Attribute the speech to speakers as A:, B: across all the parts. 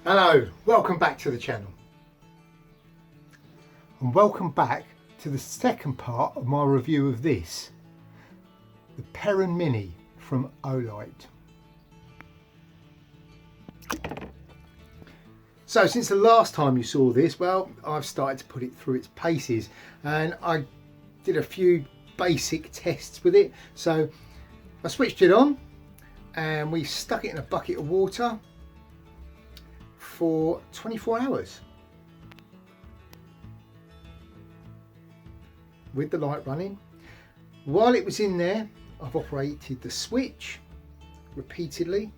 A: Hello, welcome back to the channel. And welcome back to the second part of my review of this, the Perun Mini from Olight. So since the last time you saw this, well, I've started to put it through its paces and I did a few basic tests with it. So I switched it on and we stuck it in a bucket of water for 24 hours with the light running. While it was in there, I've operated the switch repeatedly.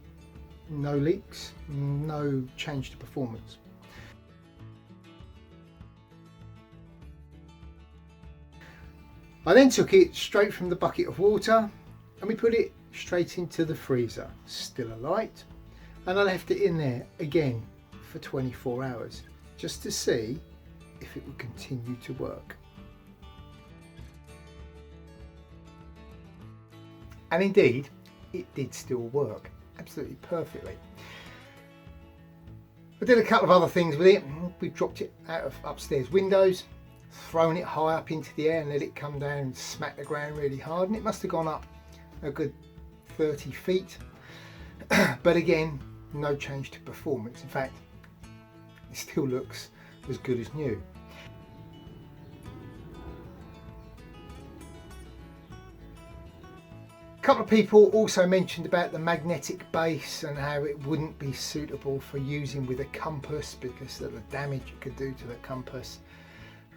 A: No leaks, no change to performance. I then took it straight from the bucket of water and we put it straight into the freezer, still alight, and I left it in there again for 24 hours just to see if it would continue to work. And indeed, it did still work absolutely perfectly. I did a couple of other things with it. We dropped it out of upstairs windows, thrown it high up into the air and let it come down and smack the ground really hard, and it must have gone up a good 30 feet. But again, no change to performance. In fact, it still looks as good as new. A couple of people also mentioned about the magnetic base and how it wouldn't be suitable for using with a compass because of the damage it could do to the compass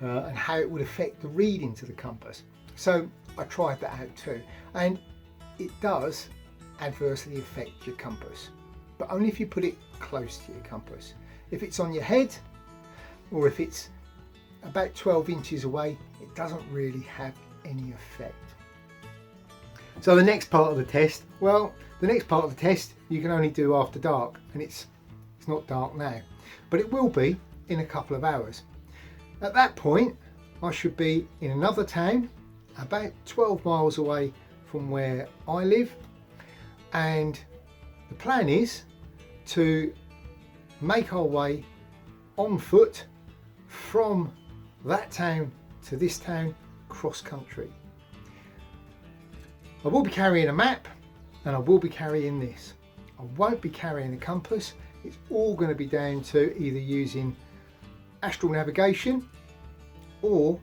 A: and how it would affect the readings of the compass. So I tried that out too, and it does adversely affect your compass, but only if you put it close to your compass. If it's on your head or if it's about 12 inches away, it doesn't really have any effect. So the next part of the test, well, the next part of the test you can only do after dark, and it's not dark now, but it will be in a couple of hours. At that point, I should be in another town about 12 miles away from where I live, and the plan is to make our way on foot from that town to this town cross country. I will be carrying a map and I will be carrying this. I won't be carrying a compass. It's all going to be down to either using astral navigation or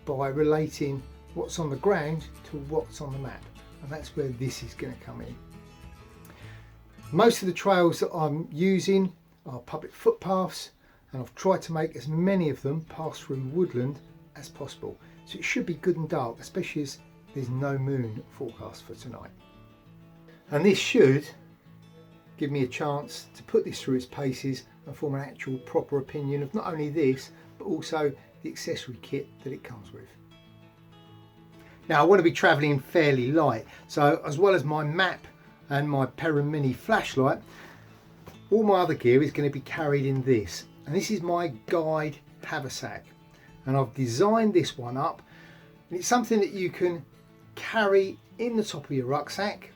A: by relating what's on the ground to what's on the map. And that's where this is going to come in. Most of the trails that I'm using are public footpaths, and I've tried to make as many of them pass through woodland as possible. So it should be good and dark, especially as there's no moon forecast for tonight. And this should give me a chance to put this through its paces and form an actual proper opinion of not only this, but also the accessory kit that it comes with. Now I want to be travelling fairly light, so as well as my map and my Perun Mini flashlight, all my other gear is going to be carried in this. And this is my guide haversack. And I've designed this one up, and it's something that you can carry in the top of your rucksack,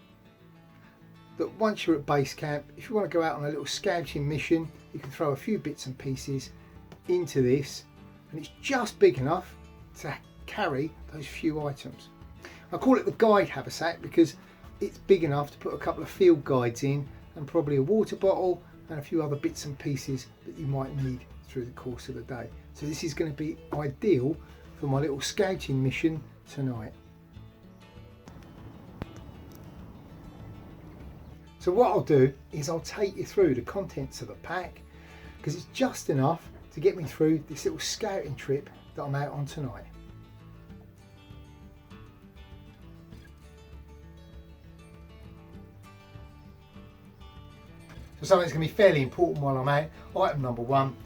A: that once you're at base camp, if you want to go out on a little scouting mission, you can throw a few bits and pieces into this, and it's just big enough to carry those few items. I call it the guide haversack because it's big enough to put a couple of field guides in and probably a water bottle and a few other bits and pieces that you might need through the course of the day. So this is going to be ideal for my little scouting mission tonight. So what I'll do is I'll take you through the contents of the pack because it's just enough to get me through this little scouting trip that I'm out on tonight. So something that's going to be fairly important while I'm out. Item number one,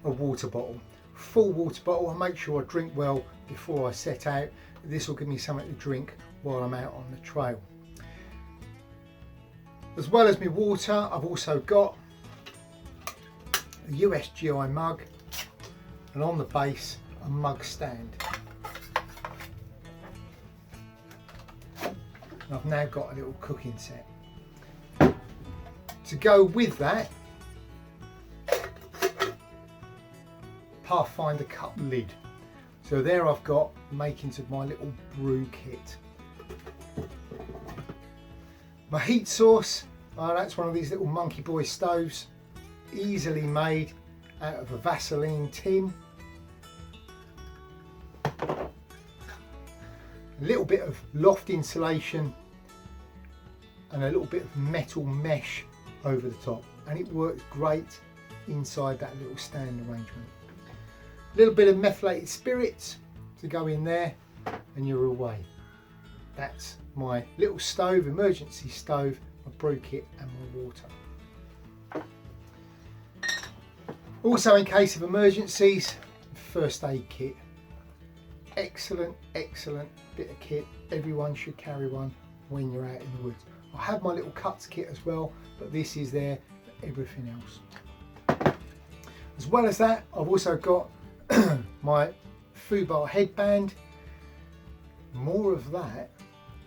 A: a water bottle. Full water bottle. I make sure I drink well before I set out. This will give me something to drink while I'm out on the trail. As well as my water, I've also got a USGI mug, and on the base a mug stand. And I've now got a little cooking set. To go with that, Pathfinder cup lid. So there I've got makings of my little brew kit. My heat source, that's one of these little Monkey Boy stoves, easily made out of a Vaseline tin. A little bit of loft insulation and a little bit of metal mesh over the top, and it works great inside that little stand arrangement. A little bit of methylated spirits to go in there and you're away. That's my little stove, emergency stove, my brew kit and my water. Also, in case of emergencies, first aid kit. Excellent bit of kit. Everyone should carry one when you're out in the woods. I have my little cuts kit as well, but this is there for everything else. As well as that, I've also got my foobar headband. More of that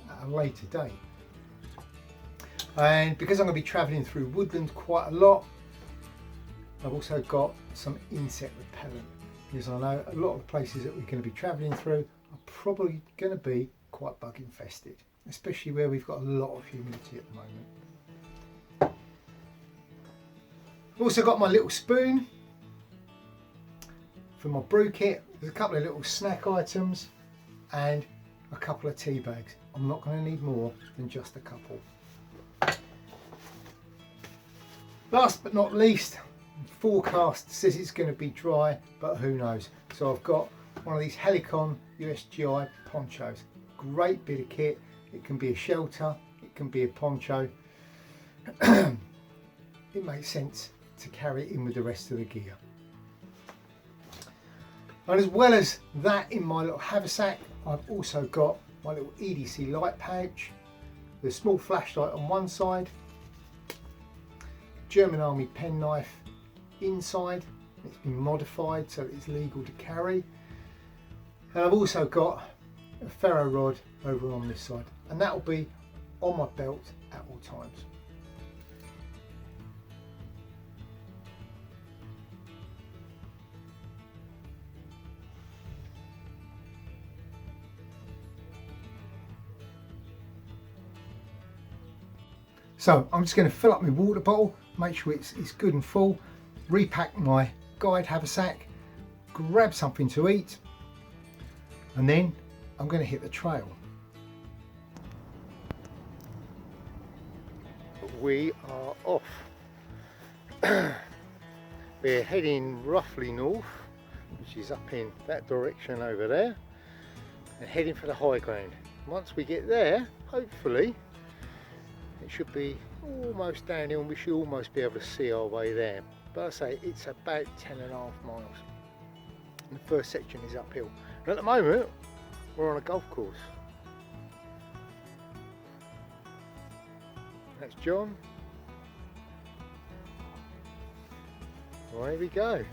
A: at a later date. And because I'm going to be travelling through woodland quite a lot, I've also got some insect repellent, because I know a lot of the places that we're going to be travelling through are probably going to be quite bug infested, especially where we've got a lot of humidity at the moment. I've also got my little spoon for my brew kit. There's a couple of little snack items and a couple of tea bags. I'm not going to need more than just a couple. Last but not least, forecast says it's going to be dry, but who knows. So I've got one of these Helicon USGI ponchos. Great bit of kit. It can be a shelter, it can be a poncho. It makes sense to carry it in with the rest of the gear. And as well as that, in my little haversack, I've also got my little EDC light pouch, the small flashlight on one side, German Army penknife inside. It's been modified so it's legal to carry. And I've also got a ferro rod over on this side, and that will be on my belt at all times. So I'm just going to fill up my water bottle, make sure it's good and full, repack my guide haversack, grab something to eat, and then I'm going to hit the trail. We are off. We're heading roughly north, which is up in that direction over there, and heading for the high ground. Once we get there, hopefully, it should be almost downhill and we should almost be able to see our way there. But I say it's about 10.5 miles. And the first section is uphill. And at the moment, we're on a golf course. That's John. Away we go.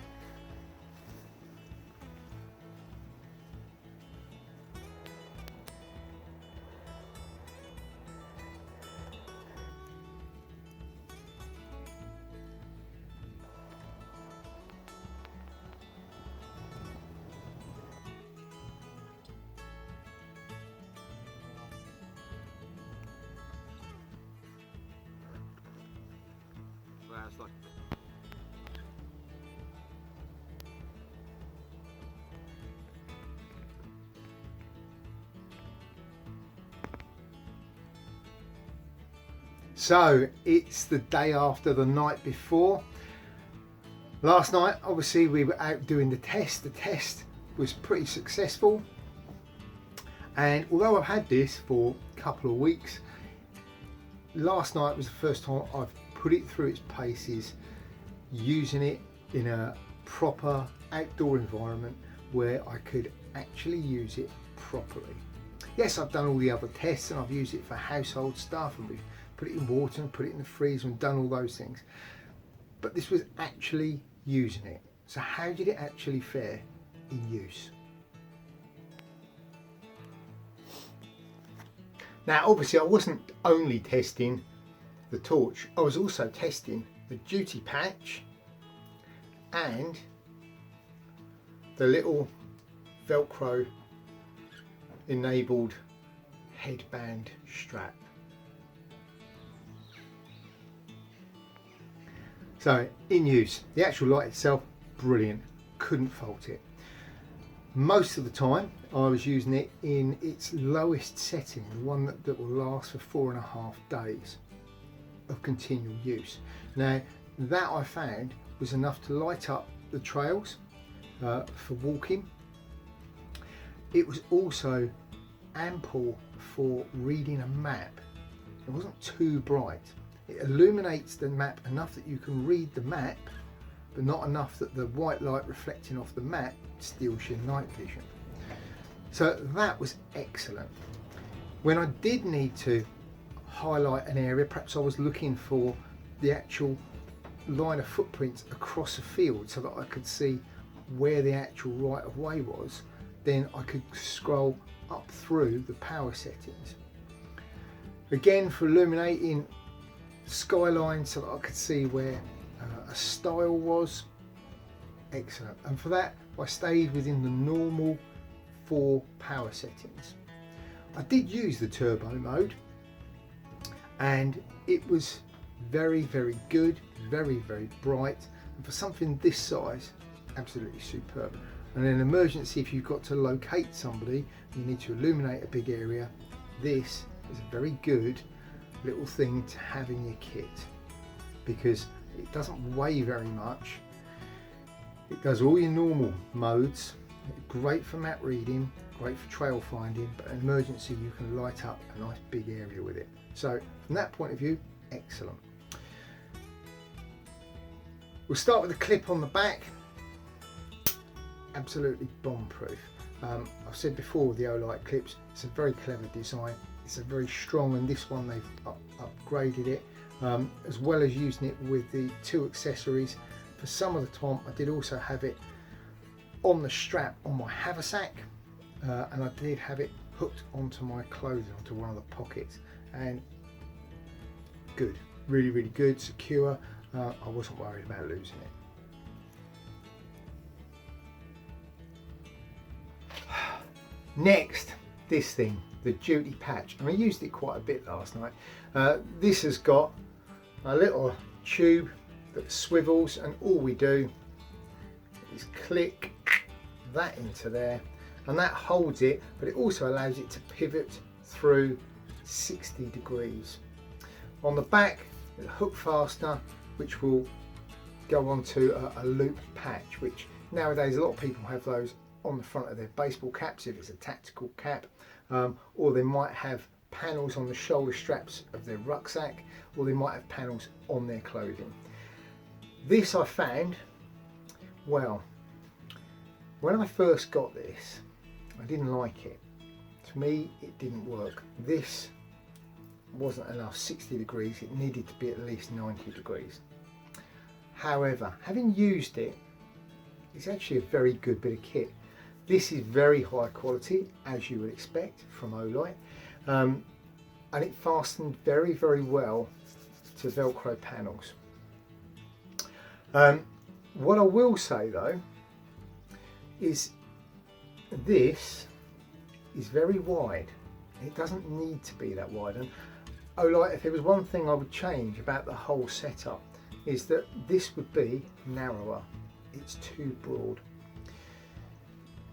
A: So it's the day after the night before. Last night, obviously, we were out doing the test. The test was pretty successful. And although I've had this for a couple of weeks, last night was the first time I've put it through its paces, using it in a proper outdoor environment where I could actually use it properly. Yes, I've done all the other tests and I've used it for household stuff, and we've put it in water and put it in the freezer and done all those things. But this was actually using it. So how did it actually fare in use? Now obviously I wasn't only testing the torch, I was also testing the duty patch and the little Velcro enabled headband strap. So in use, the actual light itself, brilliant, couldn't fault it. Most of the time I was using it in its lowest setting, the one that will last for 4.5 days of continual use. Now that I found was enough to light up the trails for walking. It was also ample for reading a map. It wasn't too bright. It illuminates the map enough that you can read the map, but not enough that the white light reflecting off the map steals your night vision. So that was excellent. When I did need to highlight an area, perhaps I was looking for the actual line of footprints across a field so that I could see where the actual right of way was, then I could scroll up through the power settings. Again, for illuminating skyline so that I could see where a stile was, excellent. And for that I stayed within the normal 4 power settings. I did use the turbo mode and it was very good, very bright, and for something this size, absolutely superb. And in an emergency, if you've got to locate somebody, you need to illuminate a big area, this is a very good little thing to have in your kit, because it doesn't weigh very much. It does all your normal modes, great for map reading, great for trail finding, but in an emergency you can light up a nice big area with it. So from that point of view, excellent. We'll start with the clip on the back. Absolutely bomb-proof. I've said before with the Olight clips, it's a very clever design. It's a very strong, and this one they've upgraded it, as well as using it with the 2 accessories. For some of the time I did also have it on the strap on my haversack, and I did have it hooked onto my clothing, onto one of the pockets, and good, really good, secure. I wasn't worried about losing it. Next, this thing, the duty patch, and I used it quite a bit last night. This has got a little tube that swivels, and all we do is click that into there, and that holds it, but it also allows it to pivot through 60 degrees. On the back, there's a hook fastener which will go onto a loop patch, which nowadays a lot of people have those on the front of their baseball caps if it's a tactical cap, or they might have panels on the shoulder straps of their rucksack, or they might have panels on their clothing. This I found, well, when I first got this, I didn't like it. To me, it didn't work. This wasn't enough 60 degrees, it needed to be at least 90 degrees. However, having used it, it's actually a very good bit of kit. This is very high quality, as you would expect from Olight, and it fastened very well to Velcro panels. What I will say though is this is very wide. It doesn't need to be that wide, and Olight, if there was one thing I would change about the whole setup, is that this would be narrower. It's too broad.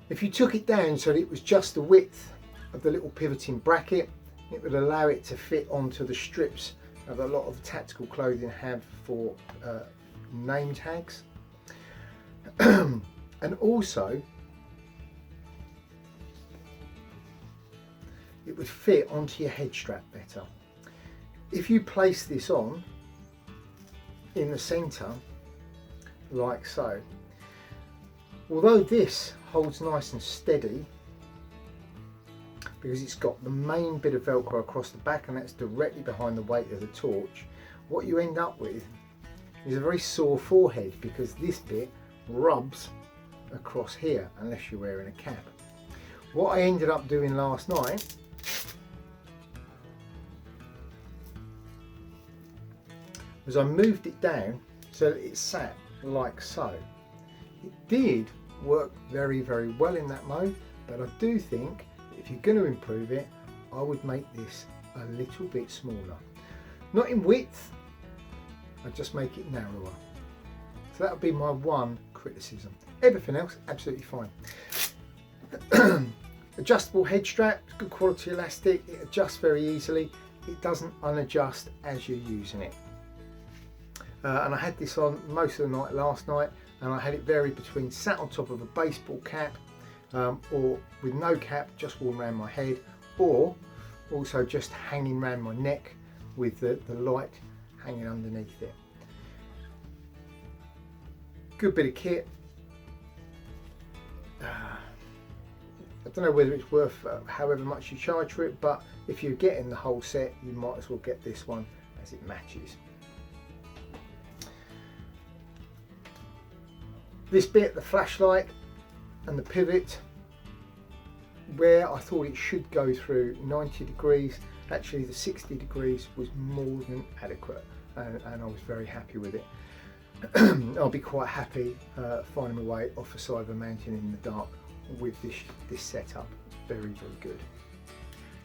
A: If you took it down so that it was just the width of the little pivoting bracket, it would allow it to fit onto the strips that a lot of tactical clothing have for name tags. And also it would fit onto your head strap better. If you place this on in the centre like so, although this holds nice and steady because it's got the main bit of Velcro across the back and that's directly behind the weight of the torch, what you end up with is a very sore forehead because this bit rubs across here unless you're wearing a cap. What I ended up doing last night was I moved it down so that it sat like so. It did work very, very well in that mode, but I do think if you're going to improve it, I would make this a little bit smaller. Not in width, I'd just make it narrower. So that would be my one criticism. Everything else, absolutely fine. Adjustable head strap, good quality elastic, it adjusts very easily. It doesn't unadjust as you're using it. And I had this on most of the night last night, and I had it vary between sat on top of a baseball cap or with no cap, just worn around my head, or also just hanging around my neck with the light hanging underneath it. Good bit of kit. I don't know whether it's worth however much you charge for it, but if you're getting the whole set, you might as well get this one as it matches. This bit, the flashlight and the pivot, where I thought it should go through 90 degrees, actually the 60 degrees was more than adequate, and I was very happy with it. I'll be quite happy finding my way off the side of a mountain in the dark with this setup. Very, very good.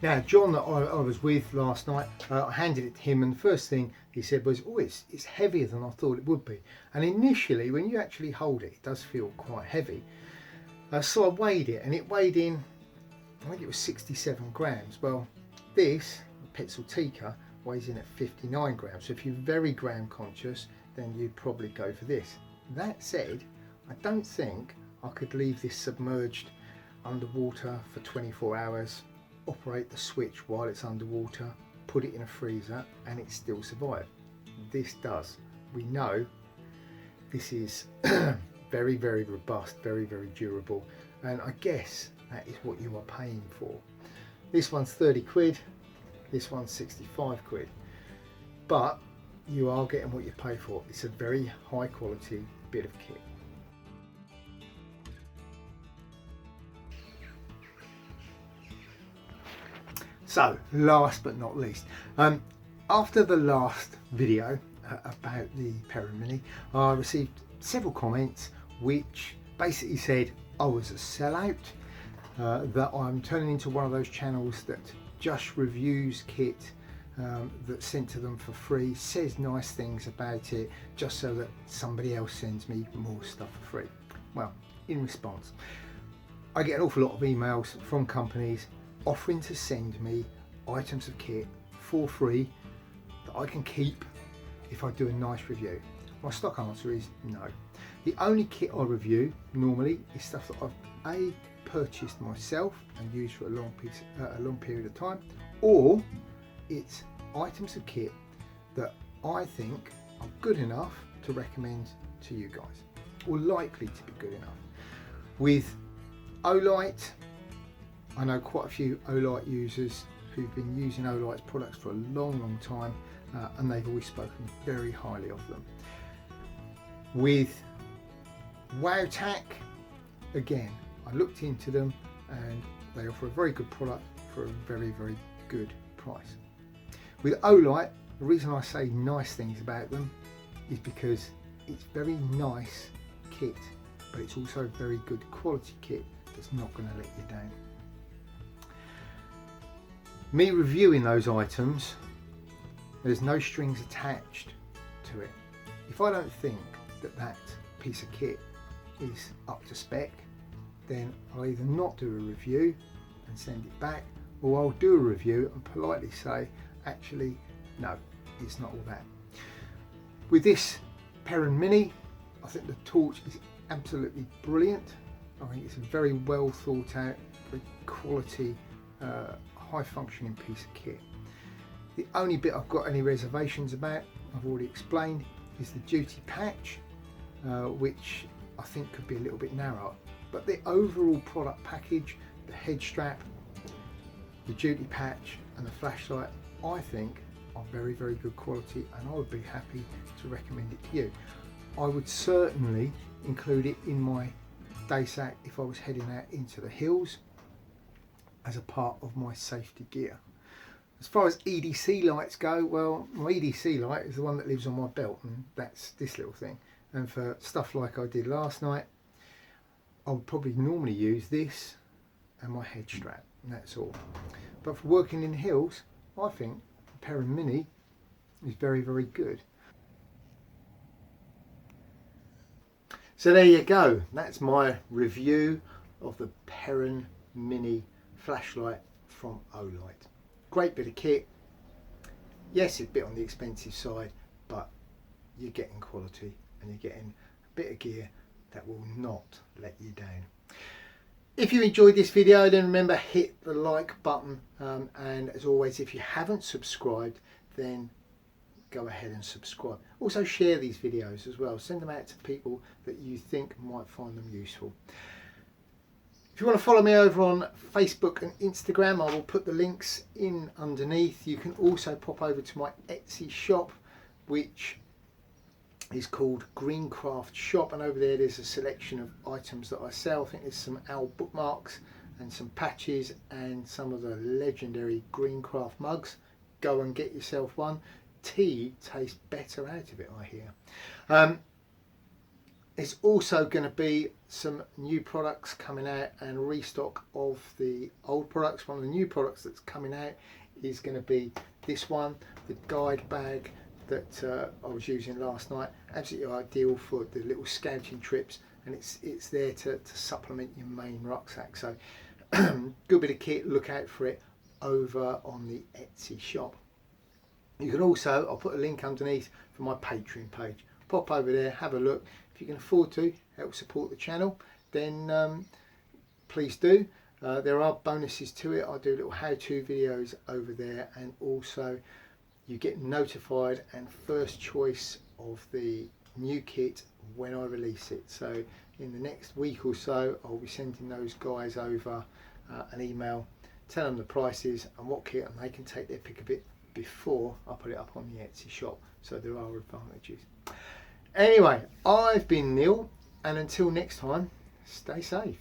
A: Now, John that I was with last night, I handed it to him, and the first thing he said was, oh, it's heavier than I thought it would be. And initially, when you actually hold it, it does feel quite heavy. So I weighed it, and it weighed in, I think it was 67 grams. Well, this, Petzeltika, weighs in at 59 grams. So if you're very gram conscious, then you'd probably go for this. That said, I don't think I could leave this submerged underwater for 24 hours, operate the switch while it's underwater, put it in a freezer, and it still survive. This does. We know this is very, very robust, very, very durable, and I guess that is what you are paying for. This one's 30 quid, this one's 65 quid, but you are getting what you pay for. It's a very high quality bit of kit. So, last but not least, after the last video about the Perun Mini, I received several comments which basically said I was a sellout, that I'm turning into one of those channels that just reviews kit that's sent to them for free, says nice things about it just so that somebody else sends me more stuff for free. Well, in response, I get an awful lot of emails from companies offering to send me items of kit for free that I can keep if I do a nice review. My stock answer is no. The only kit I review normally is stuff that I've purchased myself and used for a long period of time, or it's items of kit that I think are good enough to recommend to you guys, or likely to be good enough. With Olight, I know quite a few Olight users who've been using Olight's products for a long time, and they've always spoken very highly of them. With WowTac, again, I looked into them and they offer a very good product for a very, very good price. With Olight, the reason I say nice things about them is because it's very nice kit, but it's also very good quality kit that's not going to let you down. Me reviewing those items, there's no strings attached to it. If I don't think that piece of kit is up to spec, then I'll either not do a review and send it back, or I'll do a review and politely say, actually, no, it's not all that. With this Perun Mini, I think the torch is absolutely brilliant. I think it's a very well thought out, very quality, high functioning piece of kit. The only bit I've got any reservations about, I've already explained, is the duty patch, which I think could be a little bit narrow. But the overall product package, the head strap, the duty patch and the flashlight, I think are very, very good quality, and I would be happy to recommend it to you. I would certainly include it in my day sack if I was heading out into the hills as a part of my safety gear. As far as EDC lights go, well, my EDC light is the one that lives on my belt, and that's this little thing. And for stuff like I did last night, I'll probably normally use this and my head strap, and that's all. But for working in the hills, I think the Perun Mini is very, very good. So there you go, that's my review of the Perun Mini flashlight from Olight. Great bit of kit. Yes, it's a bit on the expensive side, but you're getting quality and you're getting a bit of gear that will not let you down. If you enjoyed this video, then remember, hit the like button, and as always, if you haven't subscribed, then go ahead and subscribe. Also share these videos as well, send them out to people that you think might find them useful. If you want to follow me over on Facebook and Instagram, I will put the links in underneath. You can also pop over to my Etsy shop, which is called Greencraft Shop, and over there's a selection of items that I sell. I think there's some owl bookmarks and some patches and some of the legendary Greencraft mugs. Go and get yourself one. Tea tastes better out of it, I hear. There's also going to be some new products coming out and restock of the old products. One of the new products that's coming out is going to be this one, the guide bag that I was using last night. Absolutely ideal for the little scouting trips, and it's there to supplement your main rucksack. So good bit of kit, look out for it over on the Etsy shop. You can also, I'll put a link underneath for my Patreon page. Pop over there, have a look. If you can afford to help support the channel, then please do. There are bonuses to it. I do little how-to videos over there, and also you get notified and first choice of the new kit when I release it. So in the next week or so, I'll be sending those guys over an email, tell them the prices and what kit, and they can take their pick of it before I put it up on the Etsy shop. So there are advantages. Anyway, I've been Neil, and until next time, stay safe.